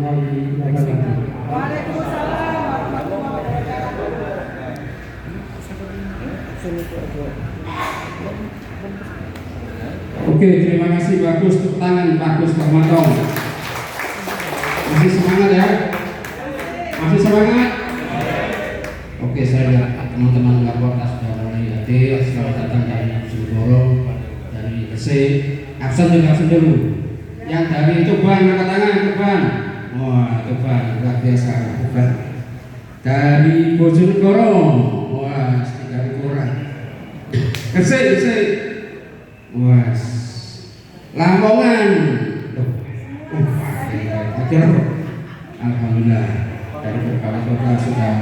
warahmatullahi wabarakatuh. Waalaikumsalam warahmatullahi wabarakatuh. Oke, terima kasih, bagus, tepuk tangan, bagus, Rahmatong. Masih semangat ya? Masih semangat? Oke, saya lihat teman-teman lapor sudah mulai hadir. Selamat datang dari Bojonegoro, dari Gresik. Absen juga absen dulu. Yang dari Tuban, angkat tangan, Tuban. Wah, Tuban, luar biasa, Tuban. Dari Bojonegoro, wah, 3 kurang. Gresik. Wah, Lamongan. Alhamdulillah, dari berbagai kota sudah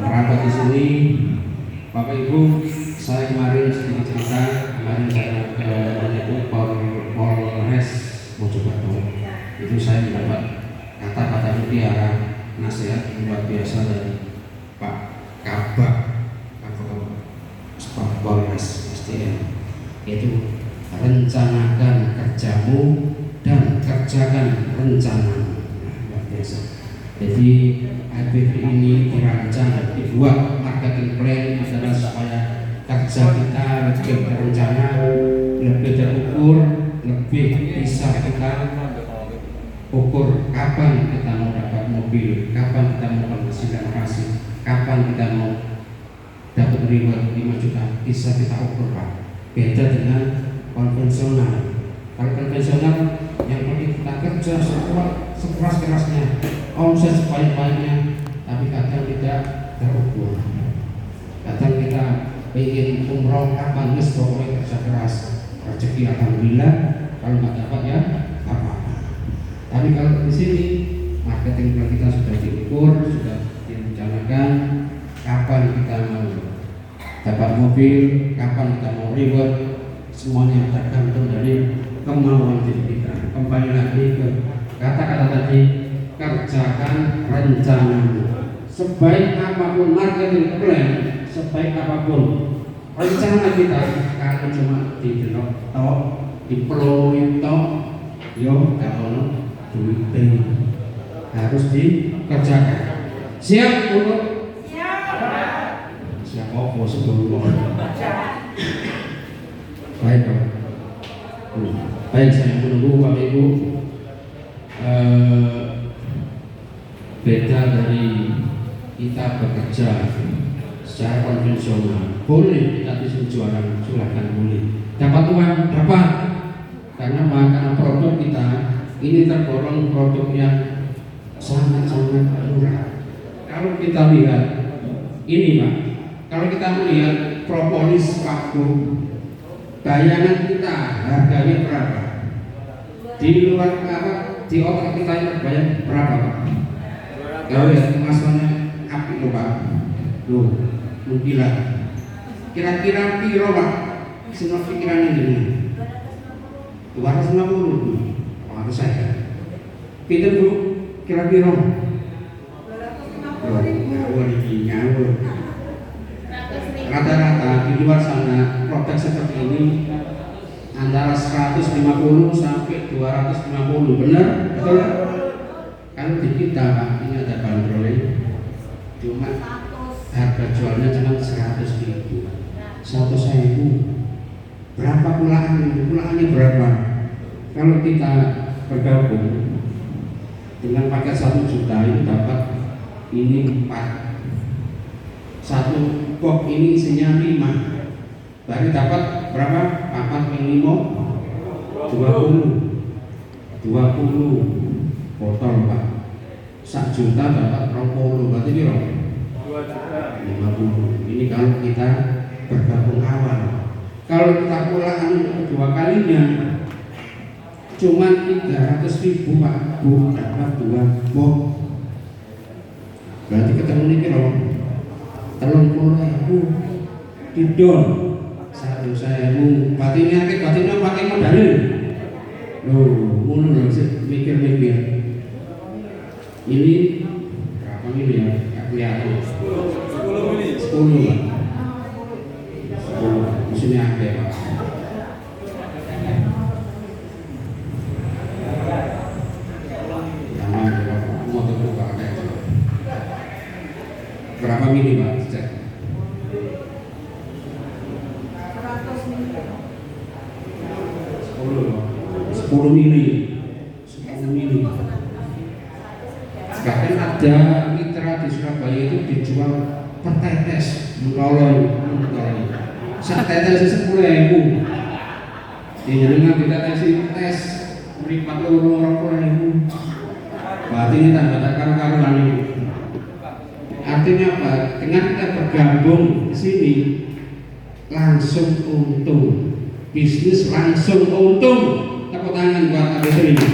merapat di sini. Bapak Ibu, saya kemarin sedikit cerita. Kemarin saya ke Polres Mojokerto. Itu saya mendapat kata-kata mutiara, nasihat luar biasa dari Pak Kabak Polres SDM. Itu rencanakan kerjamu dan kerjakan rencanamu. Luar biasa. Jadi ABV ini dirancang, dibuat marketing plan adalah supaya kerja kita lebih terencana, lebih terukur, lebih bisa kita ukur kapan kita mau dapat mobil, kapan kita mau penghasilan pasif, kapan kita mau dapat reward 5 juta, bisa kita ukur, Pak. Beda dengan konvensional. Kalau konvensional yang penting kita kerja sekeras-kerasnya, omset sebanyak-banyaknya, tapi kadang tidak terukur. Kadang kita ingin umroh kapan, pokoknya kerja keras, rezeki alhamdulillah, kalau nggak dapat ya apa-apa. Tapi kalau di sini marketing plan kita sudah diukur, sudah direncanakan, kapan kita mau dapat mobil, kapan kita mau reward, semuanya tergantung dari kemauan diri kita. Kembali lagi ke kata-kata tadi, kerjakan rencanamu. Sebaik apapun marketing plan, sebaik apapun rencana kita, kalau cuma didelok tok, dipeloi tok, yo kalau duit harus dikerjakan. Siap untuk? Siap apa sebelum? Baik, Pak. Baik, saya menunggu Bapak Ibu. Beda dari kita bekerja secara konvensional, boleh kita disuruh jualan, silahkan boleh. Dapat uang, dapat. Karena produk kita ini tergolong produk yang sangat-sangat murah. Kalau kita lihat ini, Pak, kalau kita melihat propolis waktu, bayangan kita harganya berapa? Di luar apa? Di otak kita yang terbayang berapa, Pak? Kalau lihat kemasannya api loh, Pak. Loh, gila. Kira-kira piro, Pak? Semua pikirannya gini. 250. Kalau saya. Pinter, Bu. Kira-kira. Ngawur. Rata-rata di luar sana produk seperti ini antara 150 sampai 250, benar? Betul? Kalau di kita, Pak, ini ada bandrolnya, cuma harga jualnya cuma 100.000, 100.000. Berapa pulaannya? Pulaannya berapa? Kalau kita bergabung dengan paket 1 juta itu dapat ini 4. Satu box ini isinya 5. Berarti dapat berapa? 4 kali 5 20 botol, Pak. 1 juta dapat 20, berarti berapa? 2 juta 50. Ini kalau kita bergabung awal. Kalau kita pulang kedua kalinya cuma 300.000, Pak. Bu, dapat 2 box. Berarti ketemu ini berapa? 30.000 didol 100.000. Batinnya pakai modalin. Loh, ngono lho, mikir-mikir. Ini berapa ini ya? Enggak kelihatan. 10 ini. 10, Pak. 10. Mesinnya ada, Pak. Jangan, Pak. Berapa mili Pak? Cek. 10 mili. 10 mili. Bahkan ada mitra di Surabaya itu dijual per tetes, menolong. Sak tetes 10.000. Dengan kita tes meripat loro 20.000. Berarti ini tambah karuan ini. Artinya apa? Dengan kita bergabung di sini langsung untung, bisnis langsung untung. Tepuk tangan buat ABT ini.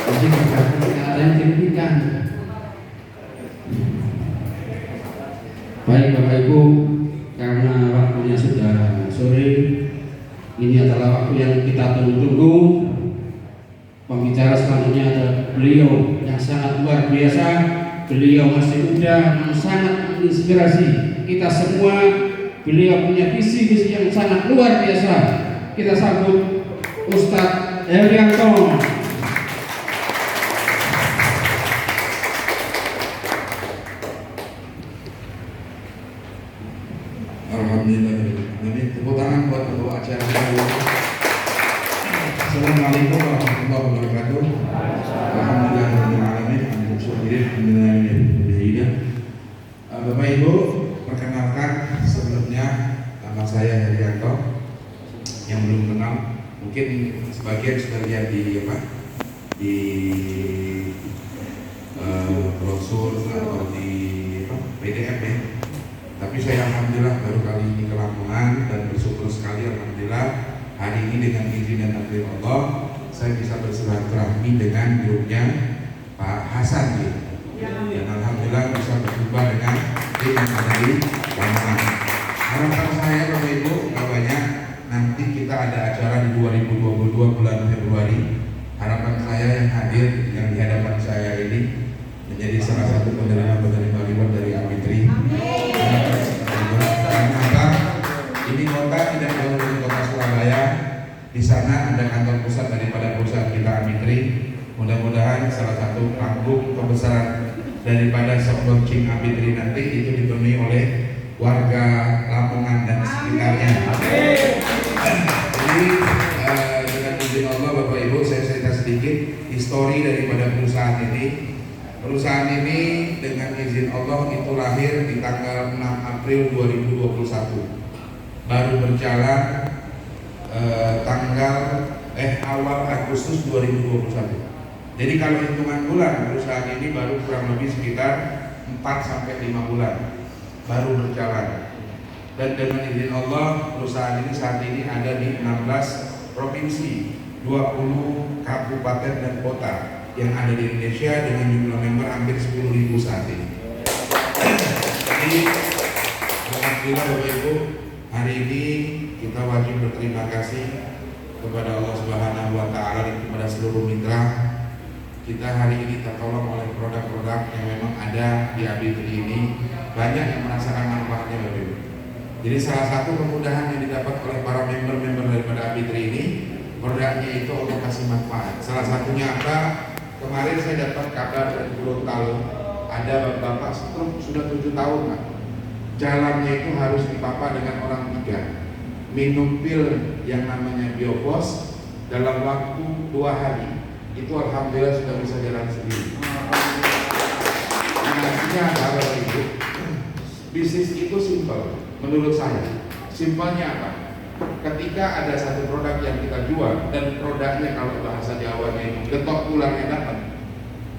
Jadi bergabung tidak ada yang dirugikan. Baik Bapak Ibu, karena waktunya sudah sore, ini adalah waktu yang kita tunggu-tunggu. Pembicara selanjutnya adalah beliau yang sangat luar biasa. Beliau masih muda, sangat menginspirasi kita semua. Beliau punya visi-visi yang sangat luar biasa. Kita sambut Ustadz Herianto. Alhamdulillah. Tepuk tangan buat ketua acara. Assalamualaikum warahmatullahi wabarakatuh. Alhamdulillahirrahmanirrahim. Bapak Ibu, perkenalkan sebelumnya nama saya Herianto. Yang belum kenal, mungkin sebagian sudah lihat di brosur atau di PDF ya. Tapi saya alhamdulillah baru kali ini ke Lamongan dan bersyukur sekali alhamdulillah hari ini dengan izin dan takdir Allah saya bisa bersilaturahmi dengan grupnya Pak Hasan ya. Dan alhamdulillah bisa berjumpa dengan tim yang ada di Lamongan. Harapan saya Bapak Ibu nggak banyak, nanti kita ada acara di 2022 bulan Februari. Harapan saya yang hadir yang di hadapan saya ini menjadi salah satu penerima reward dari Amitri. Karena ini kota tidak jauh dari kota Surabaya. Di sana ada kantor pusat daripada perusahaan kita Amitri. Mudah-mudahan salah satu panggung pembesaran daripada soft launching Amitri nanti itu dipenuhi oleh warga Lamongan dan sekitarnya. Jadi dengan izin Allah Bapak Ibu, saya cerita sedikit histori daripada perusahaan ini. Perusahaan ini dengan izin Allah itu lahir di tanggal 6 April 2021. Baru berjalan awal Agustus 2021. Jadi kalau hitungan bulan perusahaan ini baru kurang lebih sekitar 4-5 bulan baru berjalan. Dan dengan izin Allah perusahaan ini saat ini ada di 16 provinsi, 20 kabupaten dan kota yang ada di Indonesia dengan jumlah member hampir 10.000 saat ini. Jadi alhamdulillah Bapak Ibu, hari ini kita wajib berterima kasih kepada Allah Subhanahu wa taala dan kepada seluruh mitra. Kita hari ini tertolong oleh produk-produk yang memang ada di Amitri ini, banyak yang merasakan manfaatnya Bapak Ibu. Jadi salah satu kemudahan yang didapat oleh para member-member daripada Amitri ini, produknya itu Allah kasih manfaat. Salah satunya apa? Kemarin saya dapat kabar dari Gorontalo, ada bapak stroke sudah 7 tahun Pak. Jalannya itu harus dipapa dengan orang 3. Minum pil yang namanya Biopos dalam waktu 2 hari. Itu alhamdulillah sudah bisa jalan sendiri. Artinya apa Bapak Ibu? Bisnis itu simpel menurut saya. Simpelnya apa? Ketika ada satu produk yang kita jual dan produknya kalau bahasa Jawanya itu getok tulangnya dapat,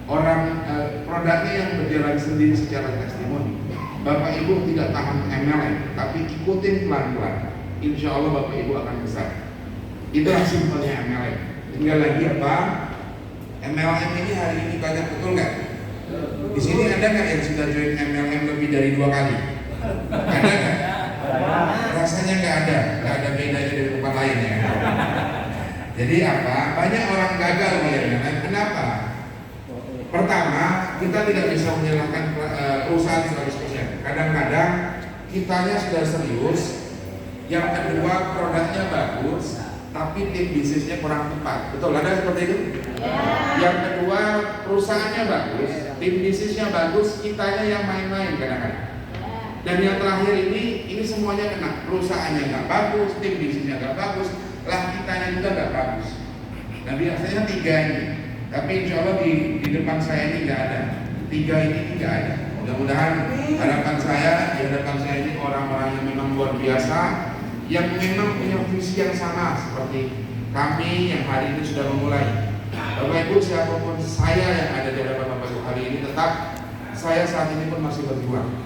orang produknya yang berjalan sendiri secara testimoni, Bapak Ibu tidak tahan MLM, tapi ikutin pelan-pelan. Insya Allah Bapak Ibu akan besar. Itulah simpelnya MLM. Tinggal lagi apa? MLM ini hari ini banyak, betul nggak? Di sini ada nggak yang sudah join MLM lebih dari 2 kali? Ada nggak? Rasanya nggak ada bedanya dari tempat lain ya. Jadi apa? Banyak orang gagal di MLM. Kenapa? Pertama, kita tidak bisa menyalahkan perusahaan 100%. Kadang-kadang kitanya sudah serius. Yang kedua, produknya bagus, tapi tim bisnisnya kurang tepat. Betul, ada seperti itu? Yang kedua, perusahaannya bagus, tim bisnisnya bagus, kitanya yang main-main kadang-kadang. Dan yang terakhir ini semuanya kena. Perusahaannya nggak bagus, tim bisnisnya nggak bagus, lah kitanya juga nggak bagus. Nah biasanya tiga ini, tapi insya Allah di depan saya ini nggak ada. Tiga ini tidak ada. Mudah-mudahan harapan saya, di hadapan saya ini orang-orang yang memang luar biasa, yang memang punya visi yang sama seperti kami yang hari ini sudah memulai. Bapak Ibu, siapapun saya yang ada di hadapan Bapak Ibu hari ini, tetap saya saat ini pun masih berjuang.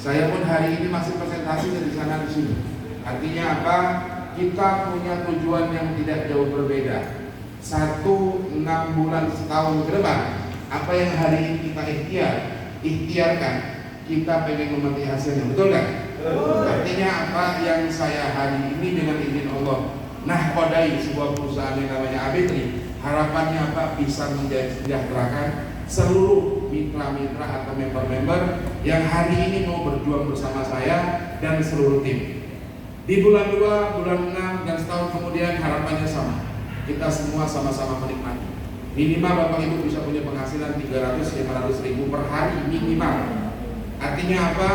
Saya pun hari ini masih presentasi dari sana di sini. Artinya apa? Kita punya tujuan yang tidak jauh berbeda. 1, 6 bulan, setahun ke depan, apa yang hari ini kita ikhtiarkan, kita pengen memetik hasilnya, betul kan? Artinya apa yang saya hari ini dengan izin Allah nahkodai sebuah perusahaan yang namanya AB3, harapannya apa? Bisa mensejahterakan seluruh mitra-mitra atau member-member yang hari ini mau berjuang bersama saya dan seluruh tim. Di bulan 2, bulan 6, dan setahun kemudian harapannya sama. Kita semua sama-sama menikmati. Minimal Bapak Ibu bisa punya penghasilan 300-500 ribu per hari minimal. Artinya apa?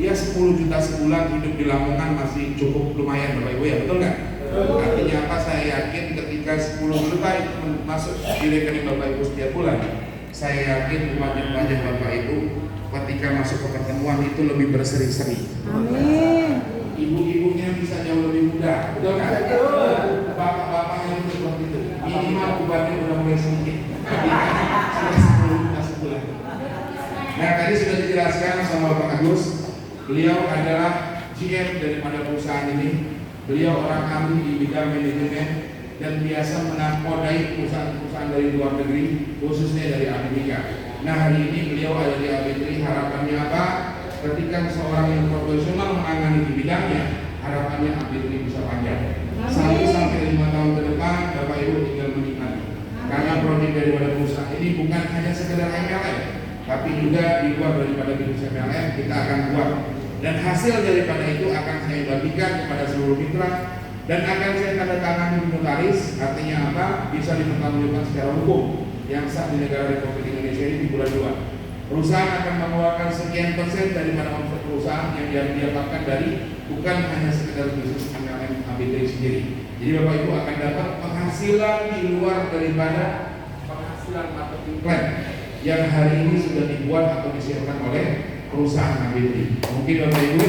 Dia 10 juta sebulan hidup di Lamongan masih cukup lumayan Bapak Ibu ya, betul nggak? Artinya apa? Saya yakin ketika 10 juta itu masuk di rekening Bapak Ibu setiap bulan, saya yakin wajib-wajib Bapak Ibu ketika masuk ke pertemuan itu lebih berseri-seri. Amin. Ibu-ibunya bisa jauh lebih mudah, betul nggak? Bapak-bapaknya itu seperti itu. Minimal bebannya udah mulai sedikit. Sudah 10 juta sebulan. Nah tadi sudah dijelaskan sama Bapak Agus, beliau adalah GM daripada perusahaan ini. Beliau orang ahli di bidang manajemen dan biasa menakodai perusahaan-perusahaan dari luar negeri, khususnya dari Amerika. Nah hari ini beliau ada di AB3, harapannya apa? Ketika seorang yang profesional menangani di bidangnya, harapannya AB3 bisa panjang. 1-5 tahun ke depan, Bapak Ibu tinggal menikmati. Karena produk daripada perusahaan ini bukan hanya sekedar MLM, tapi juga di luar daripada bisnis MLM kita akan buat. Dan hasil daripada itu akan saya bagikan kepada seluruh mitra dan akan saya tanda tangan notaris. Artinya apa? Bisa dipertanggungjawabkan secara hukum yang sah di negara Republik Indonesia ini di bulan 2. Perusahaan akan mengeluarkan sekian persen daripada omset perusahaan yang didapatkan dari bukan hanya sekedar bisnis MLM AB3 sendiri. Jadi Bapak Ibu akan dapat penghasilan di luar daripada penghasilan marketing plan yang hari ini sudah dibuat atau disiapkan oleh perusahaan AB3. Mungkin Bapak Ibu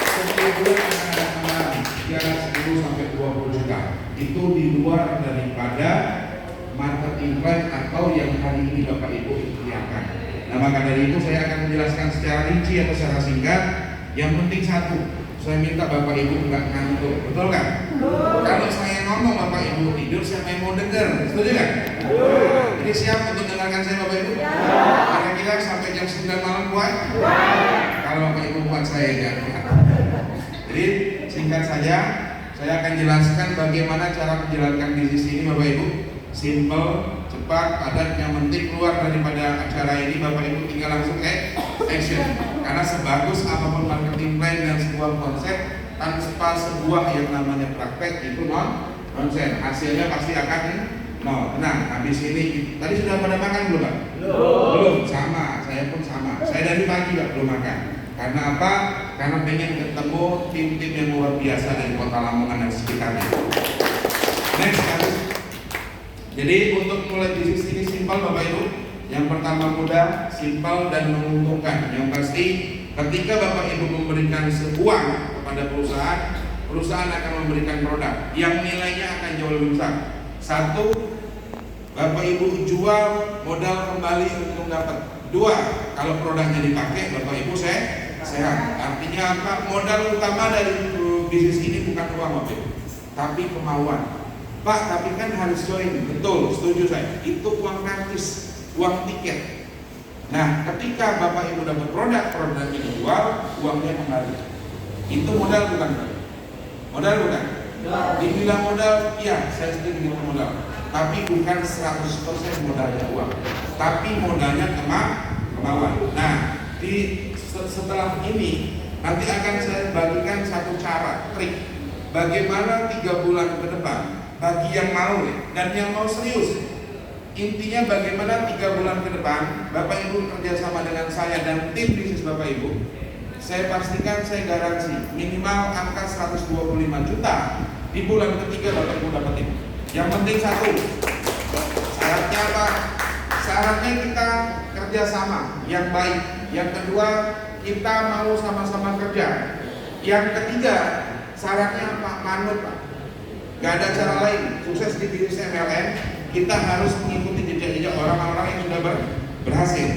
setiap bulan akan ada tambahan 10-20 juta. Itu di luar daripada marketing plan atau yang hari ini Bapak Ibu ikhtiarkan. Nah maka dari itu saya akan menjelaskan secara rinci atau secara singkat. Yang penting satu, saya minta Bapak Ibu nggak ngantuk, betul kan? Kalau saya ngomong Bapak Ibu tidur, siapa yang mau dengar? Setuju kan? Jadi siap untuk dengarkan saya Bapak Ibu? Kira-kira sampai jam 9 malam kuat? Kalau Bapak Ibu kuat saya enggak. Jadi singkat saja, saya akan jelaskan bagaimana cara menjalankan bisnis ini Bapak Ibu. Simple, cepat, padat, yang penting keluar daripada acara ini Bapak Ibu tinggal langsung action. Karena sebagus apapun marketing plan dan sebuah konsep, tanpa sebuah yang namanya praktek itu nonsen. Hasilnya pasti akan nol. Nah, habis ini tadi sudah pada makan belum Pak? Belum. Sama, saya pun sama. Saya dari pagi Pak belum makan. Karena apa? Karena pengen ketemu tim-tim yang luar biasa dari Kota Lamongan dan sekitarnya. Next, harus. Jadi untuk mulai bisnis ini simpel Bapak Ibu. Yang pertama mudah, simpel dan menguntungkan. Yang pasti ketika Bapak Ibu memberikan uang kepada perusahaan, perusahaan akan memberikan produk yang nilainya akan jauh lebih besar. 1, Bapak Ibu jual modal kembali untuk dapat. 2, kalau produknya dipakai Bapak Ibu sehat. Artinya apa? Modal utama dari bisnis ini bukan uang Bapak Ibu, tapi kemauan. Pak, tapi kan harus join. Betul, setuju saya. Itu uang kartis, uang tiket. Nah, ketika Bapak Ibu dapat produk ini dijual, uangnya kembali. Itu modal bukan? Modal bukan? Dibilang modal, iya, saya setuju dengan modal. Tapi bukan 100% modalnya uang. Tapi modalnya kemauan. Nah, setelah ini nanti akan saya bagikan satu cara, trik bagaimana 3 bulan ke depan bagi yang mau ya, dan yang mau serius. Intinya bagaimana 3 bulan ke depan Bapak Ibu kerjasama dengan saya dan tim bisnis Bapak Ibu. Saya pastikan, saya garansi minimal angka 125 juta di bulan ketiga Bapak Ibu dapetin. Yang penting satu, syaratnya apa? Syaratnya kita kerjasama yang baik. Yang kedua, kita mau sama-sama kerja. Yang ketiga, syaratnya apa? Manut Pak. Gak ada cara lain. Sukses di bisnis MLM, kita harus mengikuti jejak-jejak orang-orang yang sudah berhasil.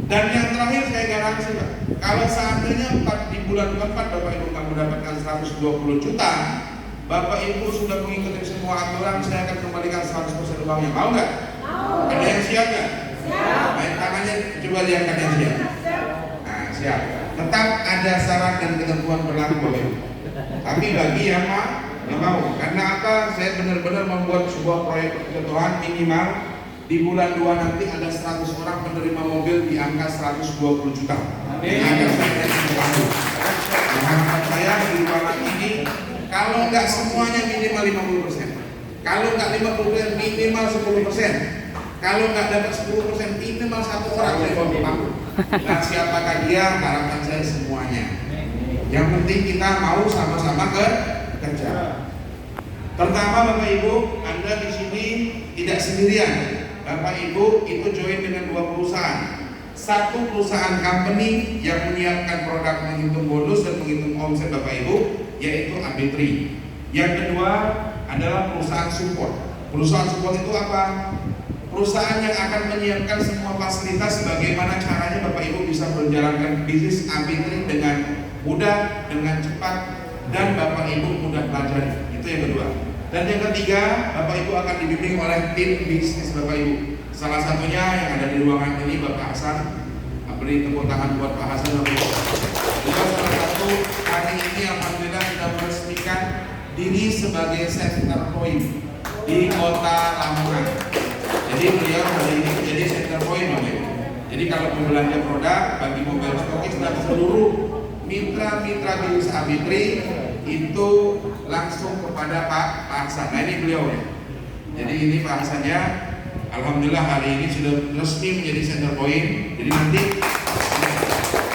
Dan yang terakhir saya garansi Pak, kalau seandainya di bulan keempat Bapak Ibu akan mendapatkan 120 juta, Bapak Ibu sudah mengikuti semua aturan, saya akan kembalikan 100% uangnya. Mau nggak? Mau. Ada yang siap nggak? Siap. Main tangannya, coba lihatkan yang siap. Nah, siap. Tetap ada syarat dan ketentuan berlaku Bapak Ibu. Tapi bagi yang mau, karena apa? Saya benar-benar membuat sebuah proyek percontohan minimal di bulan 2 nanti ada 100 orang penerima mobil di angka 120 juta. Amin. Harapan saya di ruangan ini, kalau nggak semuanya minimal 50%, kalau nggak 50% minimal 10%, kalau nggak dapat 10% minimal 1 orang dari bawah panggung. Nah, siapakah dia? Harapan saya semuanya. Yang penting kita mau sama-sama kerja. Pertama Bapak Ibu, Anda di sini tidak sendirian. Bapak Ibu itu join dengan 2 perusahaan. Satu perusahaan company yang menyiapkan produk menghitung bonus dan menghitung omset Bapak Ibu, yaitu AB3. Yang kedua adalah perusahaan support. Perusahaan support itu apa? Perusahaan yang akan menyiapkan semua fasilitas bagaimana caranya Bapak Ibu bisa menjalankan bisnis AB3 dengan mudah, dengan cepat, dan Bapak Ibu mudah pelajari. Itu yang kedua. Dan yang ketiga, Bapak Ibu akan dibimbing oleh tim bisnis Bapak Ibu. Salah satunya yang ada di ruangan ini Bapak Hasan. Beri tepuk tangan buat Pak Hasan. Juga salah satu hari ini alhamdulillah sudah meresmikan diri sebagai center point di Kota Lamongan. Jadi beliau hari ini menjadi center point Bapak Ibu. Jadi kalau mau belanja produk bagi mobile stokis dan seluruh mitra-mitra bisnis AB3 itu langsung kepada Pak Hasan. Nah ini beliau ya. Jadi ini Pak Hasannya, alhamdulillah hari ini sudah resmi menjadi center point. Jadi nanti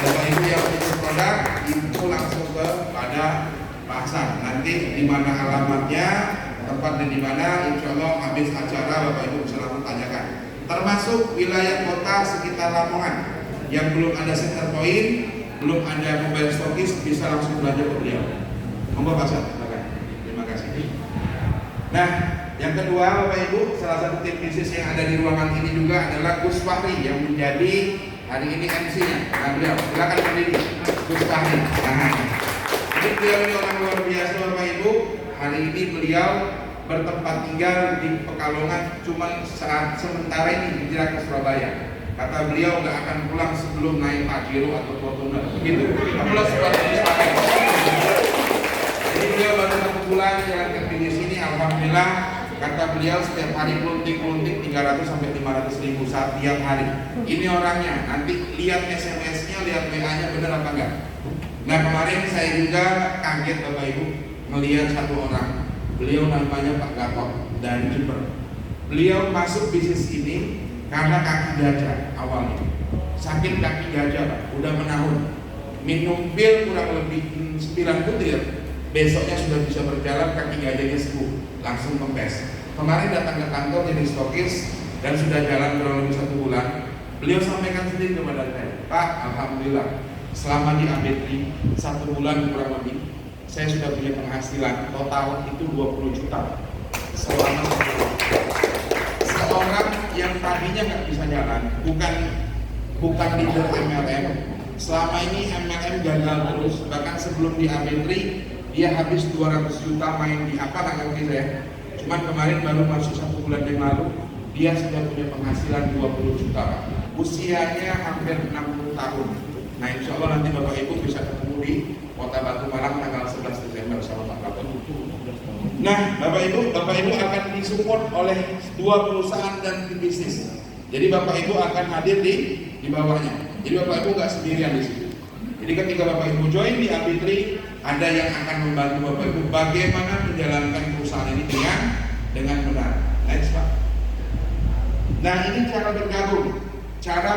Bapak Ibu yang punya produk itu langsung kepada Pak Hasan. Nanti di mana alamatnya, tempatnya di mana, insya Allah habis acara Bapak Ibu bisa langsung tanyakan. Termasuk wilayah kota sekitar Lamongan yang belum ada center point, belum ada mobile stokis, bisa langsung belanja ke beliau. Monggo Pak Hasan, silakan. Terima kasih. Nah, yang kedua Bapak Ibu, salah satu tim bisnis yang ada di ruangan ini juga adalah Gus Fahri yang menjadi hari ini MC-nya. Nah beliau, silakan berdiri. Gus Fahri. Nah, ini beliau ini orang luar biasa Bapak Ibu. Hari ini beliau bertempat tinggal di Pekalongan cuma saat sementara ini hijrah ke Surabaya. Kata beliau nggak akan pulang sebelum naik Pajero atau Fortuner. Begitu. Apalagi sebab Gus Fahri. Jadi beliau baru 1 bulan jalankan bisnis ini, alhamdulillah. Kata beliau setiap hari kultik 300 sampai 500 ribu setiap hari. Ini orangnya, nanti lihat SMS-nya, lihat WA-nya benar apa enggak. Nah kemarin saya juga kaget Bapak Ibu melihat satu orang. Beliau namanya Pak Gatot dari Jember. Beliau masuk bisnis ini karena kaki gajah awalnya. Sakit kaki gajah Pak, udah menahun. Minum pil kurang lebih 9 butir. Besoknya sudah bisa berjalan, kaki gajahnya sembuh, langsung kempes. Kemarin datang ke kantor jadi stokis dan sudah jalan kurang lebih 1 bulan. Beliau sampaikan sendiri kepada saya, Pak, alhamdulillah selama di AB3 1 bulan kurang lebih saya sudah punya penghasilan total itu 20 juta selama 1 bulan. Seorang yang tadinya nggak bisa jalan, bukan leader MLM, selama ini MLM gagal terus, bahkan sebelum di AB3 dia habis 200 juta main di apa nggak ngerti saya. Cuman kemarin baru masuk 1 bulan yang lalu dia sudah punya penghasilan 20 juta Pak. Usianya hampir 60 tahun. Nah insya Allah nanti Bapak Ibu bisa ketemu di Kota Batu Malang tanggal 11 Desember sama Pak Kapten. Nah Bapak Ibu akan disupport oleh 2 perusahaan dan tim bisnis. Jadi Bapak Ibu akan hadir di bawahnya. Jadi Bapak Ibu nggak sendirian di situ. Jadi ketika Bapak Ibu join di AB3 ada yang akan membantu Bapak Ibu bagaimana menjalankan perusahaan ini dengan benar. Next Pak. Nah ini cara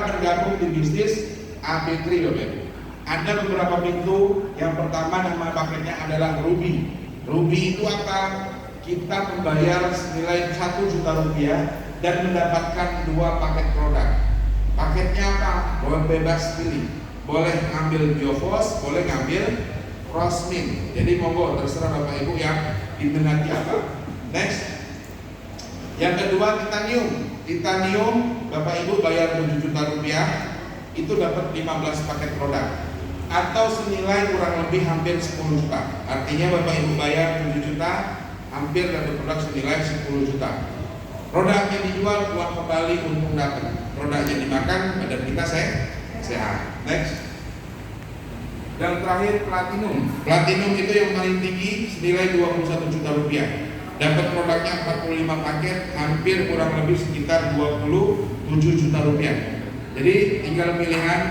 bergabung di bisnis AB3 Bapak Ibu. Ada beberapa pintu. Yang pertama nama paketnya adalah Ruby. Ruby itu apa? Kita membayar senilai 1 juta rupiah dan mendapatkan 2 paket produk. Paketnya apa? Boleh bebas pilih. Boleh ngambil Biofos, boleh ngambil Crossmin. Jadi monggo terserah Bapak Ibu yang diminati apa. Next. Yang kedua titanium. Titanium Bapak Ibu bayar 7 juta rupiah, itu dapat 15 paket produk atau senilai kurang lebih hampir 10 juta. Artinya Bapak Ibu bayar 7 juta, hampir dapat produk senilai 10 juta. Produknya dijual, uang kembali, untung dapat. Produknya dimakan, badan kita sehat. Next. Dan terakhir platinum. Platinum itu yang paling tinggi senilai 21 juta rupiah. Dapat produknya 45 paket, hampir kurang lebih sekitar 27 juta rupiah. Jadi tinggal pilihan.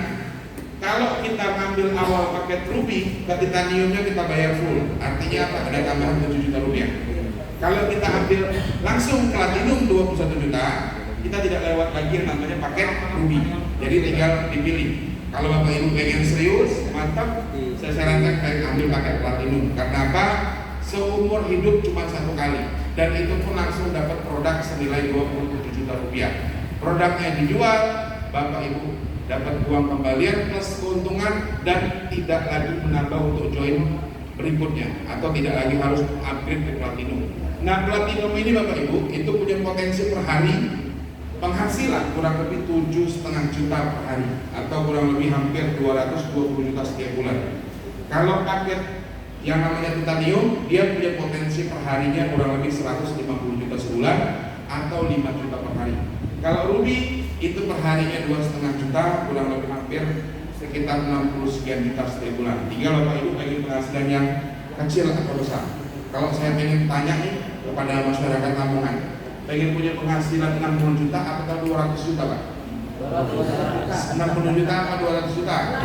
Kalau kita ngambil awal paket Ruby, ke titaniumnya kita bayar full. Artinya apa? Ada tambahan 7 juta rupiah. Kalau kita ambil langsung platinum 21 juta, kita tidak lewat lagi yang namanya paket Ruby. Jadi tinggal dipilih. Kalau Bapak Ibu pengen serius, mantap, saya sarankan kalian ambil paket platinum. Karena apa? Seumur hidup cuma 1 kali, dan itu pun langsung dapat produk senilai 27 juta rupiah. Produknya dijual, Bapak Ibu dapat uang kembalian plus keuntungan dan tidak lagi menambah untuk join berikutnya atau tidak lagi harus upgrade ke platinum. Nah platinum ini Bapak Ibu itu punya potensi per hari penghasilan kurang lebih 7,5 juta per hari atau kurang lebih hampir 220 juta setiap bulan. Kalau paket yang namanya titanium dia punya potensi per harinya kurang lebih 150 juta sebulan atau 5 juta per hari. Kalau Ruby itu per harinya 2,5 juta, kurang lebih hampir sekitar 60 sekian juta setiap bulan. Tinggal Bapak Ibu pengen penghasilan yang kecil atau besar. Kalau saya pengen tanya nih kepada masyarakat Lamongan, pengen punya penghasilan 60 juta atau 200 juta Pak? 60 juta atau 200 juta?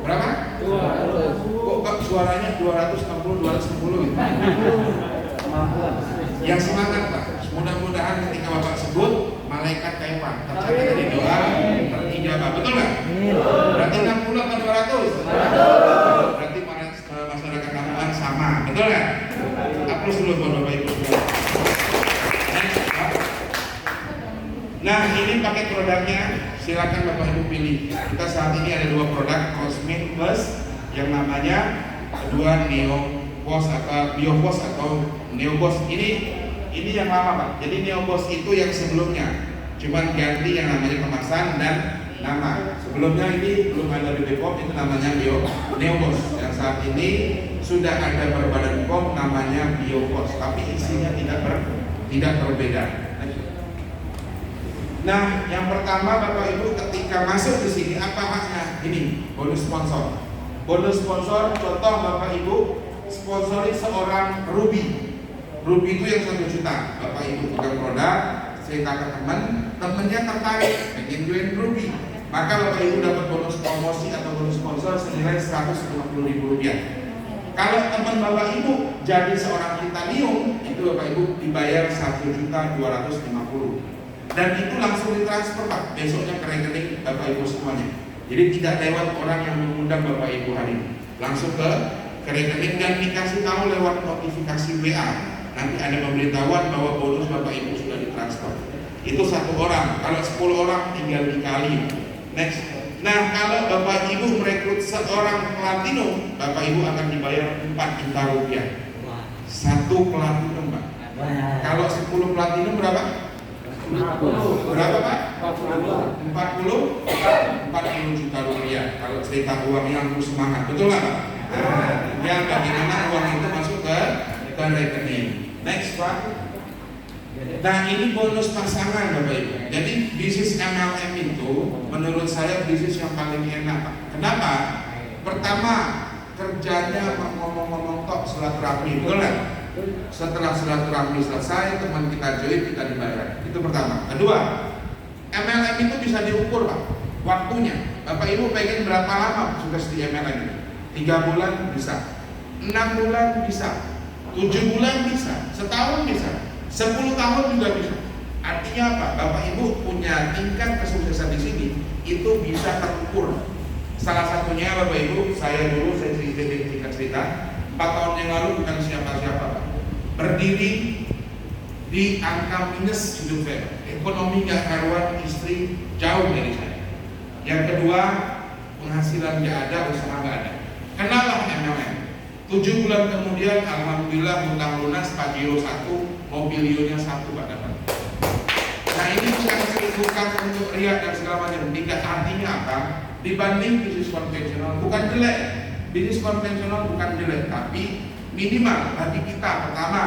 Berapa? 200. Kok suaranya 260, 260 gitu? Yang semangat Pak. Mudah-mudahan ketika Bapak sebut malaikat kayak tercatat dari doa terijabah. Betul nggak? Berarti 60 atau 200? Berarti masyarakat Lamongan sama. Betul nggak? Aplaus dulu buat Bapak Ibu. Nah ini pakai produknya, silakan Bapak Ibu pilih. Kita saat ini ada 2 produk Cosmic Plus yang namanya kedua Neobos atau Biofos atau Neobos. Ini yang lama Pak. Jadi Neobos itu yang sebelumnya, cuman ganti yang namanya kemasan dan nama. Sebelumnya ini belum ada di Bepom, itu namanya Neobos. Yang saat ini sudah ada berbadan POM namanya Biofos, tapi isinya tidak berbeda. Nah, yang pertama Bapak Ibu ketika masuk di sini apa haknya? Ini bonus sponsor. Bonus sponsor, contoh Bapak Ibu sponsori seorang Ruby. Ruby itu yang 1 juta, Bapak Ibu pegang produk, cerita ke temennya tertarik, pengen join Ruby, maka Bapak Ibu dapat bonus promosi atau bonus sponsor senilai 150.000 rupiah. Kalau teman Bapak Ibu jadi seorang titanium, itu Bapak Ibu dibayar 1.250.000 dan itu langsung ditransfer Pak, besoknya ke rekening Bapak Ibu semuanya. Jadi tidak lewat orang yang mengundang Bapak Ibu hari ini, langsung ke rekening dan dikasih tahu lewat notifikasi WA. Nanti ada pemberitahuan bahwa bonus Bapak Ibu sudah ditransfer. Itu 1 orang. Kalau 10 orang tinggal dikali. Next. Nah kalau Bapak Ibu merekrut seorang platinum, Bapak Ibu akan dibayar 4 juta rupiah. 1 platinum Pak. Kalau 10 platinum berapa? 40. Berapa Pak? 40 juta rupiah. Kalau cerita uang yang semangat, betul nggak Pak? Nah, bagaimana uang itu masuk ke rekening. Next Pak. Nah ini bonus pasangan Bapak Ibu. Jadi bisnis MLM itu menurut saya bisnis yang paling enak Pak. Kenapa? Pertama kerjanya ngomong-ngomong tok silaturahmi, betul nggak? Setelah silaturahmi selesai teman kita join, kita dibayar. Itu pertama. Kedua, MLM itu bisa diukur Pak waktunya. Bapak Ibu pengen berapa lama sukses di MLM? 3 bulan bisa, 6 bulan bisa, 7 bulan bisa, setahun bisa, 10 tahun juga bisa. Artinya apa? Bapak Ibu punya tingkat kesuksesan di sini itu bisa terukur. Salah satunya Bapak Ibu, saya cerita 4 tahun yang lalu bukan siapa-siapa Pak, berdiri di angka minus hidup saya, ekonomi gak karuan, istri jauh dari saya. Yang kedua, penghasilan gak ada, usaha gak ada. Kenalah MLM. 7 bulan kemudian, alhamdulillah hutang lunas, Pajero 1, mobilionya 1 Pak dapat. Nah ini bukan untuk riak dan segala macam. Tidak, artinya apa? Dibanding bisnis konvensional bukan jelek. Bisnis konvensional bukan jelek, tapi minimal bagi kita pertama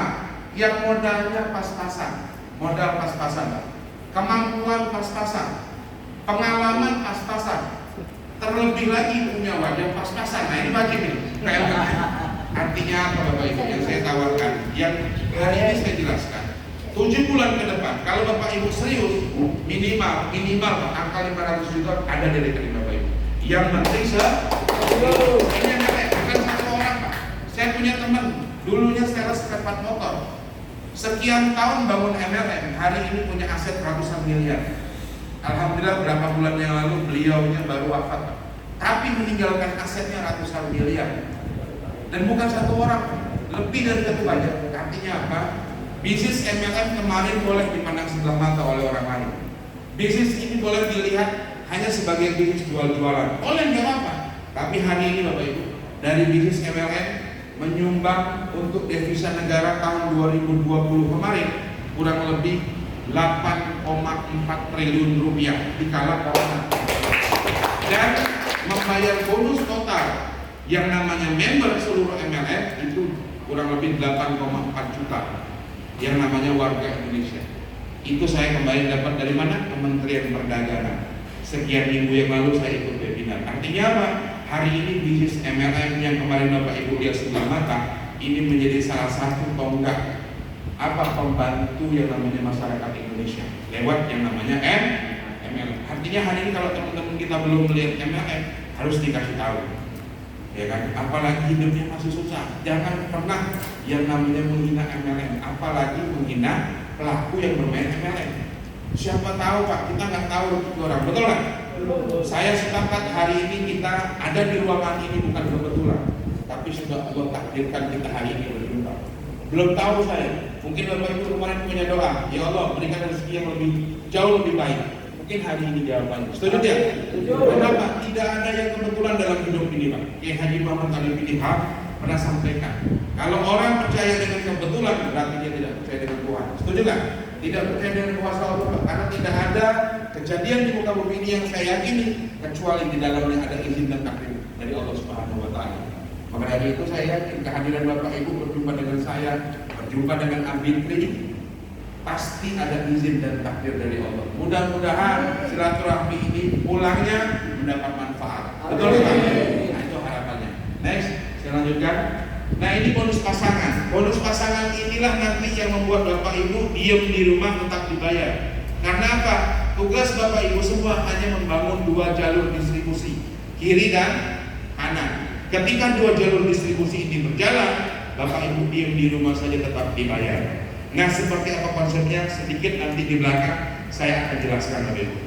yang modalnya pas-pasan, modal pas-pasan, kemampuan pas-pasan, pengalaman pas-pasan, terlebih lagi punya wajah pas-pasan. Nah ini bagi nih. Artinya apa Bapak Ibu yang saya tawarkan, yang hari ini saya jelaskan. 7 bulan ke depan, kalau Bapak Ibu serius, minimal angka 500 juta ada di rekening Bapak Ibu. Yang penting ini bukan satu orang Pak. Saya punya teman, dulunya sales sepeda motor, sekian tahun bangun MLM, hari ini punya aset ratusan miliar. Alhamdulillah berapa bulan yang lalu beliaunya baru wafat Pak. Tapi meninggalkan asetnya ratusan miliar. Dan bukan satu orang, lebih dari itu banyak. Artinya apa? Bisnis MLM kemarin boleh dipandang sebelah mata oleh orang lain. Bisnis ini boleh dilihat hanya sebagai bisnis jual-jualan. Boleh nggak apa-apa. Tapi hari ini Bapak Ibu, dari bisnis MLM menyumbang untuk devisa negara tahun 2020 kemarin kurang lebih 8,4 triliun rupiah di kala corona. Dan membayar bonus total yang namanya member seluruh MLM itu kurang lebih 8,4 juta. Yang namanya warga Indonesia. Itu saya kembali dapat dari mana? Kementerian Perdagangan. Sekian minggu yang lalu saya ikut webinar. Artinya apa? Hari ini bisnis MLM yang kemarin Bapak Ibu lihat sebelah mata ini menjadi salah satu tonggak pembantu yang namanya masyarakat Indonesia lewat yang namanya MLM. Artinya hari ini kalau teman-teman kita belum melihat MLM harus dikasih tahu. Ya kan, apalagi hidupnya masih susah, jangan pernah yang namanya menghina MLM, apalagi menghina pelaku yang bermain MLM. Siapa tahu Pak, kita nggak tahu rezeki orang, betul kan? Saya sepakat hari ini kita ada di ruangan ini bukan kebetulan, tapi sudah Allah takdirkan kita hari ini berjumpa. Belum tahu saya, mungkin Bapak Ibu kemarin punya doa, ya Allah berikan rezeki yang jauh lebih baik. Mungkin hari ini jawabannya. Setuju tidak? Kenapa? Tidak ada yang kebetulan dalam hidup ini Pak. Kiai Haji Muhammad Ali bin Ihab pernah sampaikan, kalau orang percaya dengan kebetulan berarti dia tidak percaya dengan Tuhan. Setuju nggak? Tidak percaya dengan kuasa Allah karena tidak ada kejadian di muka bumi ini yang saya yakini kecuali di dalamnya ada izin dan takdir dari Allah Subhanahu Wa Taala. Maka dari itu saya yakin kehadiran Bapak Ibu berjumpa dengan saya, berjumpa dengan Ambitri, pasti ada izin dan takdir dari Allah. Mudah-mudahan silaturahmi ini pulangnya mendapat manfaat. Betul kan? Nah, itu harapannya. Next, saya lanjutkan. Nah ini bonus pasangan. Bonus pasangan inilah nanti yang membuat Bapak Ibu diem di rumah tetap dibayar. Karena apa? Tugas Bapak Ibu semua hanya membangun 2 jalur distribusi, kiri dan kanan. Ketika 2 jalur distribusi ini berjalan, Bapak Ibu diem di rumah saja tetap dibayar. Nah seperti apa konsepnya sedikit nanti di belakang saya akan jelaskan Bapak Ibu.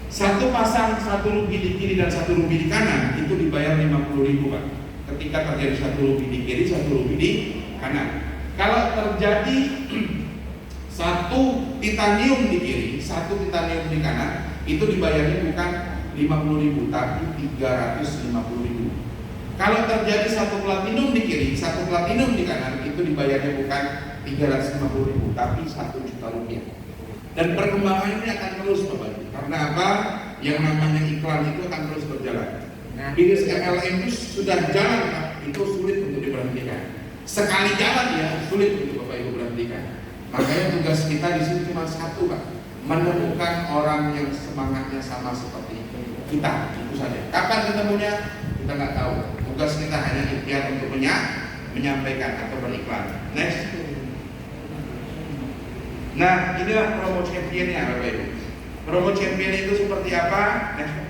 Satu pasang 1 rupiah di kiri dan 1 rupiah di kanan itu dibayar 50.000 Pak. Ketika terjadi 1 rupiah di kiri, 1 rupiah di kanan. Kalau terjadi 1 titanium di kiri, 1 titanium di kanan, itu dibayarnya bukan 50.000 tapi 350.000. Kalau terjadi 1 platinum di kiri, 1 platinum di kanan, itu dibayarnya bukan 350.000 tapi 1 juta rupiah. Dan perkembangan ini akan terus Bapak Ibu. Karena apa? Yang namanya iklan itu akan terus berjalan. Nah, bisnis MLM itu sudah jalan Pak, itu sulit untuk diberhentikan. Sekali jalan ya sulit untuk Bapak Ibu berhentikan. Makanya tugas kita di sini cuma satu Pak, menemukan orang yang semangatnya sama seperti kita, itu saja. Kapan ketemunya kita nggak tahu. Tugas kita hanya ikhtiar untuk menyampaikan atau beriklan. Next. Nah, inilah promo championnya Bapak Ibu. Promo champion itu seperti apa? Next.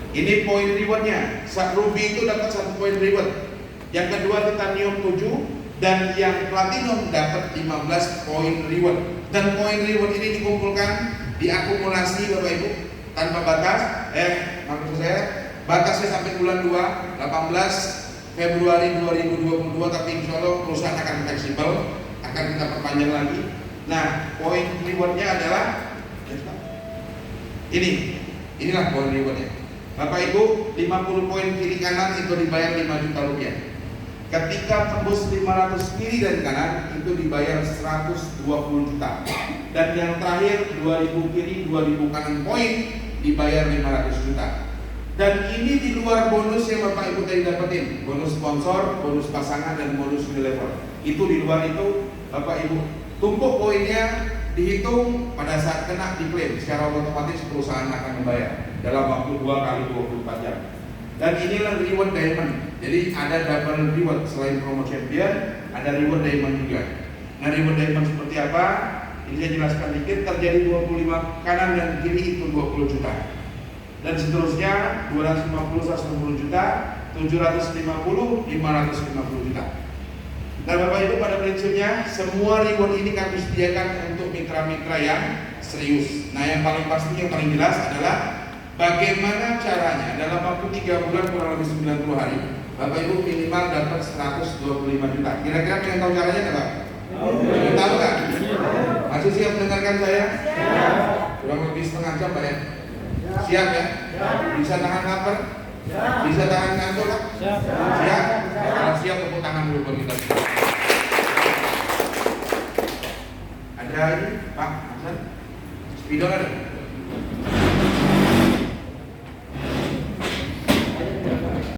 Ini poin rewardnya. Ruby itu dapat 1 poin reward. Yang kedua titanium 7 dan yang platinum dapat 15 poin reward. Dan poin reward ini dikumpulkan, diakumulasi Bapak Ibu tanpa batas. Maksud saya batasnya sampai bulan 2, 18 Februari 2022, tapi insya Allah perusahaan akan fleksibel, akan kita perpanjang lagi. Nah, poin rewardnya adalah inilah poin rewardnya. Bapak Ibu, 50 poin kiri kanan itu dibayar 5 juta rupiah. Ketika tembus 500 kiri dan kanan itu dibayar 120 juta. Dan yang terakhir 2000 kiri 2000 kanan poin dibayar 500 juta. Dan ini di luar bonus yang Bapak Ibu tadi dapetin, bonus sponsor, bonus pasangan, dan bonus level. Itu di luar itu Bapak Ibu tumpuk poinnya, dihitung pada saat kena diklaim, secara otomatis perusahaan akan membayar dalam waktu 2 kali 24 jam. Dan inilah reward diamond. Jadi ada double reward, selain promo champion ada reward diamond juga. Nah, reward diamond seperti apa? Ini saya jelaskan dikit. Terjadi 25 kanan dan kiri itu 20 juta. Dan seterusnya 250 160 juta, 750 550 juta. Dan Bapak Ibu, pada prinsipnya semua reward ini kami sediakan untuk mitra-mitra yang serius. Nah, yang paling pasti, yang paling jelas adalah bagaimana caranya dalam waktu 3 bulan kurang lebih 90 hari Bapak Ibu minimal dapat 125 juta. Kira-kira pengen tahu caranya nggak Pak? Pengen tahu nggak? Masih siap mendengarkan saya? Kurang lebih setengah jam Pak ya? Siap ya? Bisa tahan lapar? Bisa tahan ngantuk Pak? Siap? Kalau siap tepuk tangan dulu buat kita. Ada ini Pak Hasan? Spidol ada?